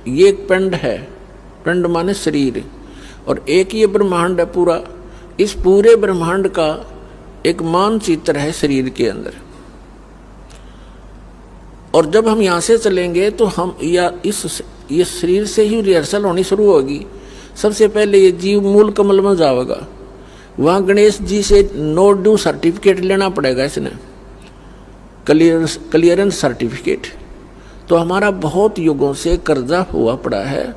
ये एक पिंड है, पिंड माने शरीर, और एक ये ब्रह्मांड है पूरा। इस पूरे ब्रह्मांड का एक मानचित्र है शरीर के अंदर। और जब हम यहाँ से चलेंगे तो हम ये शरीर से ही रिहर्सल होनी शुरू होगी। सबसे पहले ये जीव मूल कमल में जाएगा, वहाँ गणेश जी से नो ड्यू सर्टिफिकेट लेना पड़ेगा, इसने क्लियरेंस सर्टिफिकेट। तो हमारा बहुत युगों से कर्जा हुआ पड़ा है,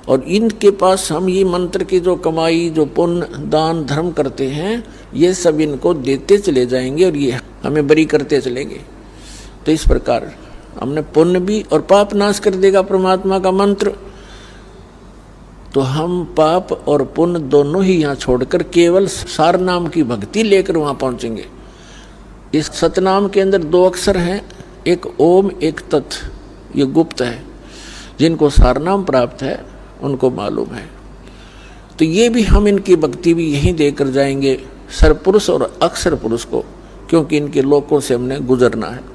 और इनके पास हम ये मंत्र की जो कमाई, जो पुण्य दान धर्म करते हैं, ये सब इनको देते चले जाएंगे और ये हमें बरी करते चलेंगे। तो इस प्रकार हमने पुण्य भी और पाप नाश कर देगा परमात्मा का मंत्र। तो हम पाप और पुण्य दोनों ही यहाँ छोड़कर केवल सार नाम की भक्ति लेकर वहाँ पहुँचेंगे। इस सतनाम के अंदर 2 अक्षर हैं, एक ओम एक तत्। ये गुप्त है, जिनको सारनाम प्राप्त है उनको मालूम है। तो ये भी हम इनकी भक्ति भी यहीं देकर जाएंगे, सरपुरुष और अक्षर पुरुष को, क्योंकि इनके लोकों से हमने गुजरना है।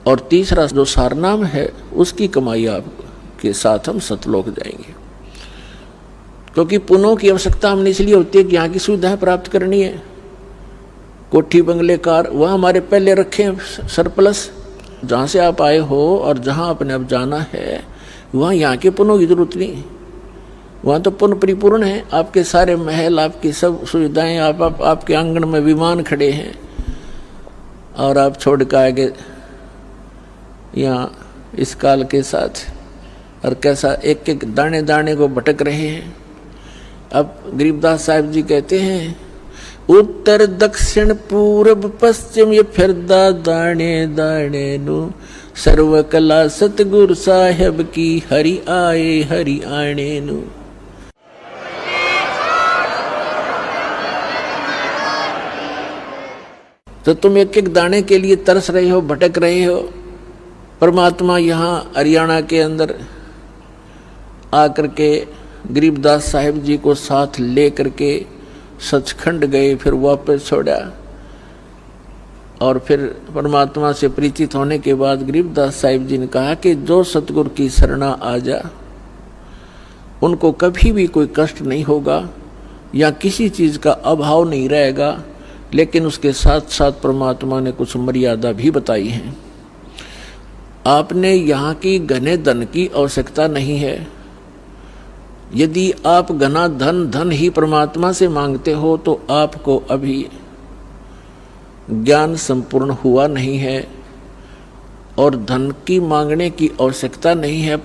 और तीसरा जो सारनाम है उसकी कमाई आपके साथ हम सतलोक जाएंगे। क्योंकि पुण्यों की आवश्यकता हमने इसलिए होती है कि यहाँ की सुविधाएं प्राप्त करनी है। कोठी बंगले कार वह हमारे पहले रखे हैं सरप्लस। जहाँ से आप आए हो और जहाँ आपने अब जाना है वहाँ यहाँ के पुण्यों की जरूरत नहीं, वहाँ तो पुण्य परिपूर्ण है। आपके सारे महल, आपकी सब सुविधाएं, आपके आंगन में विमान खड़े हैं, और आप छोड़ कर आगे यहाँ इस काल के साथ और कैसा एक एक दाने दाने को भटक रहे हैं। अब गरीबदास साहिब जी कहते हैं, उत्तर दक्षिण पूर्व पश्चिम ये फिरदा दाने दाने नु, सर्व कला सतगुरु साहेब की हरि आए हरि आने नु। तो तुम एक एक दाने के लिए तरस रहे हो, भटक रहे हो। परमात्मा यहाँ हरियाणा के अंदर आकर के गरीबदास साहिब जी को साथ ले करके सचखंड गए, फिर वापस छोड़ा। और फिर परमात्मा से परिचित होने के बाद गरीबदास साहिब जी ने कहा कि जो सतगुरु की शरणा आ जा, उनको कभी भी कोई कष्ट नहीं होगा या किसी चीज़ का अभाव नहीं रहेगा। लेकिन उसके साथ साथ परमात्मा ने कुछ मर्यादा भी बताई है। आपने यहाँ की घने धन की आवश्यकता नहीं है। यदि आप घना धन ही परमात्मा से मांगते हो तो आपको अभी ज्ञान संपूर्ण हुआ नहीं है, और धन की मांगने की आवश्यकता नहीं है।